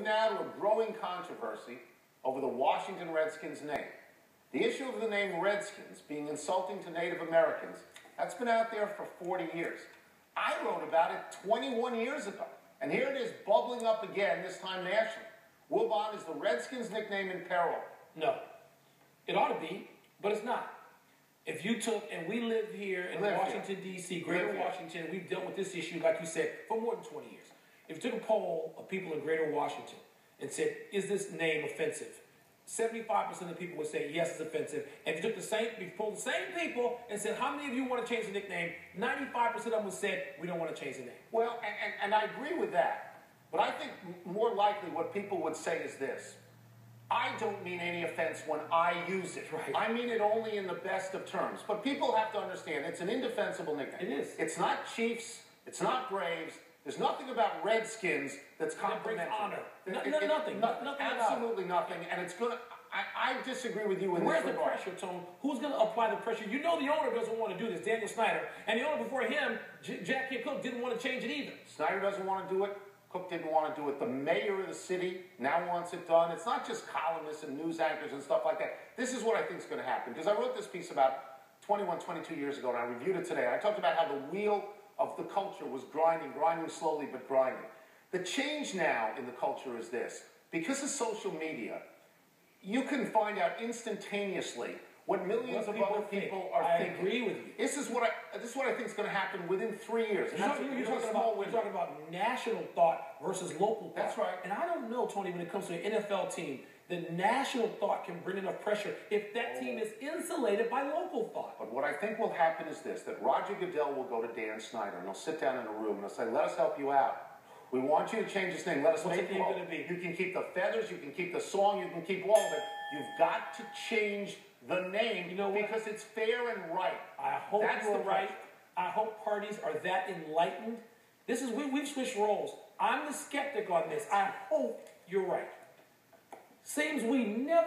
now to a growing controversy over the Washington Redskins name. The issue of the name Redskins being insulting to Native Americans, that's been out there for 40 years. I wrote about it 21 years ago, and here it is bubbling up again, this time nationally. Wilbon, is the Redskins nickname in peril? No. It ought to be, but it's not. If you took, and we live here in Washington, D.C., Greater Washington, we've dealt with this issue, like you said, for more than 20 years. If you took a poll of people in Greater Washington and said, is this name offensive? 75% of the people would say, yes, it's offensive. And if you took if you polled the same people and said, how many of you want to change the nickname? 95% of them would say, we don't want to change the name. Well, and I agree with that. But I think more likely what people would say is this. I don't mean any offense when I use it. Right. I mean it only in the best of terms. But people have to understand it's an indefensible nickname. It is. It's not Chiefs. It's not Braves. There's nothing about Redskins that's complimentary. Honor. Nothing. Absolutely nothing. And it's going to... I disagree with you in Where's this regard. Where's the pressure, Tone? Who's going to apply the pressure? You know the owner doesn't want to do this, Daniel Snyder. And the owner before him, Jack Kent Cooke, didn't want to change it either. Snyder doesn't want to do it. Cook didn't want to do it. The mayor of the city now wants it done. It's not just columnists and news anchors and stuff like that. This is what I think is going to happen. Because I wrote this piece about 21, 22 years ago, and I reviewed it today. I talked about how the wheel of the culture was grinding slowly, but grinding. The change now in the culture is this. Because of social media, you can find out instantaneously what millions of other people are thinking. I agree with you. This is what I think is going to happen within 3 years. You're talking about national thought versus local thought. That's right. And I don't know, Tony, when it comes to an NFL team, the national thought can bring enough pressure if that team is insulated by local thought. But what I think will happen is this, that Roger Goodell will go to Dan Snyder and they'll sit down in a room and they'll say, let us help you out. We want you to change this name. Let us What's make the name going to be? You can keep the feathers, you can keep the song, you can keep all of it. You've got to change the name, because it's fair and right. I hope you're right. I hope parties are that enlightened. We've switched roles. I'm the skeptic on this. I hope you're right. Seems we never